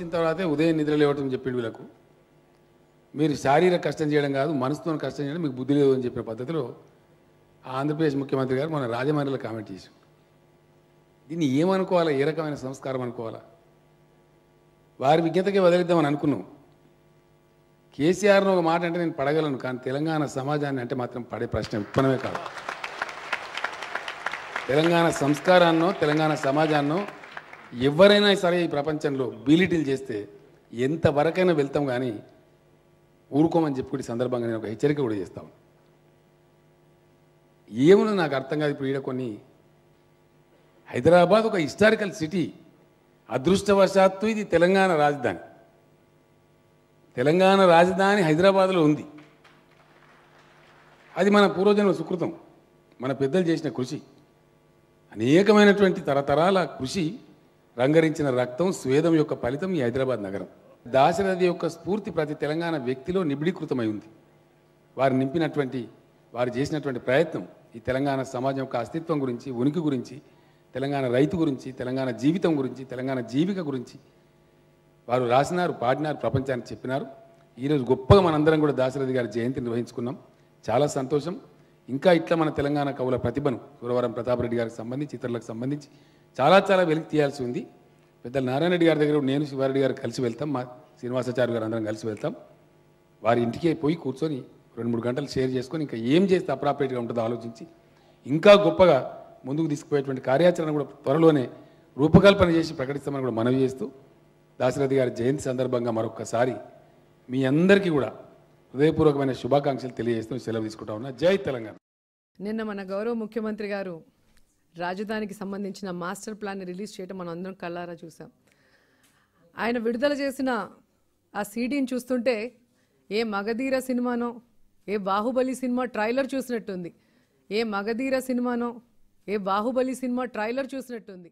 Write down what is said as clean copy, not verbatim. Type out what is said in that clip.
వచ్చిన తర్వాతే ఉదయం నిద్ర లేవటం చెప్పిండు వీళ్ళకు. మీరు శారీరక కష్టం చేయడం కాదు, మనసుతో కష్టం చేయడం మీకు బుద్ధి లేదు అని చెప్పిన పద్ధతిలో ఆంధ్రప్రదేశ్ ముఖ్యమంత్రి గారు మన రాజమండ్రిలో కామెంట్ చేశారు. దీన్ని ఏమనుకోవాలా, ఏ రకమైన సంస్కారం అనుకోవాలా? వారి విజ్ఞతకే వదిలిద్దామని అనుకున్నాం. కేసీఆర్ను ఒక మాట అంటే నేను పడగలను, కానీ తెలంగాణ సమాజాన్ని అంటే మాత్రం పడే ప్రశ్న ఉత్పన్నమే కాదు. తెలంగాణ సంస్కారాన్నో తెలంగాణ సమాజాన్నో ఎవరైనా సరే ఈ ప్రపంచంలో బీలిటిల్ చేస్తే ఎంతవరకైనా వెళ్తాం, కానీ ఊరుకోమని చెప్పుకునే సందర్భంగా నేను ఒక హెచ్చరిక కూడా చేస్తాను. ఏమున్నో నాకు అర్థం కాదు. ఇప్పుడు ఈడ కొన్ని హైదరాబాద్ ఒక హిస్టారికల్ సిటీ, అదృష్టవశాత్తు ఇది తెలంగాణ రాజధాని. తెలంగాణ రాజధాని హైదరాబాద్లో ఉంది. అది మన పూర్వజన్మ సుకృతం, మన పెద్దలు చేసిన కృషి, అనేకమైనటువంటి తరతరాల కృషి రంగరించిన రక్తం స్వేదం యొక్క ఫలితం ఈ హైదరాబాద్ నగరం. దాశరథి యొక్క స్ఫూర్తి ప్రతి తెలంగాణ వ్యక్తిలో నిబిడీకృతమై ఉంది. వారు నింపినటువంటి, వారు చేసినటువంటి ప్రయత్నం ఈ తెలంగాణ సమాజం యొక్క అస్తిత్వం గురించి, ఉనికి గురించి, తెలంగాణ రైతు గురించి, తెలంగాణ జీవితం గురించి, తెలంగాణ జీవిక గురించి వారు రాసినారు, పాడినారు, ప్రపంచానికి చెప్పినారు. ఈరోజు గొప్పగా మనందరం కూడా దాశరథి గారి జయంతి నిర్వహించుకున్నాం. చాలా సంతోషం. ఇంకా ఇట్లా మన తెలంగాణ కవుల ప్రతిభను సురవరం ప్రతాపరెడ్డి గారికి సంబంధించి, ఇతరులకు సంబంధించి చాలా వెలికి తీయాల్సి ఉంది. పెద్దలు నారాయణ రెడ్డి గారి దగ్గర నేను శివారెడ్డి గారు కలిసి వెళ్తాం, మా శ్రీనివాసాచార్య గారు అందరం కలిసి వెళ్తాం. వారి ఇంటికి పోయి కూర్చొని 2-3 గంటలు షేర్ చేసుకొని ఇంకా ఏం చేస్తే అప్రాపరేట్గా ఉంటుందో ఆలోచించి ఇంకా గొప్పగా ముందుకు తీసుకుపోయేటువంటి కార్యాచరణ కూడా త్వరలోనే రూపకల్పన చేసి ప్రకటిస్తామని కూడా మనవి చేస్తూ, దాశరథి గారి జయంతి సందర్భంగా మరొకసారి మీ అందరికీ కూడా హృదయపూర్వకమైన శుభాకాంక్షలు తెలియజేస్తూ సెలవు తీసుకుంటా ఉన్నా. జై తెలంగాణ. నిన్న మన గౌరవ ముఖ్యమంత్రి గారు రాజధానికి సంబంధించిన మాస్టర్ ప్లాన్ని రిలీజ్ చేయడం మనం అందరం కళ్ళారా చూసాం. ఆయన విడుదల చేసిన ఆ సీడీని చూస్తుంటే ఏ మగధీర సినిమానో, ఏ బాహుబలి సినిమా ట్రైలర్ చూసినట్టుంది. ఏ మగధీర సినిమానో, ఏ బాహుబలి సినిమా ట్రైలర్ చూసినట్టుంది.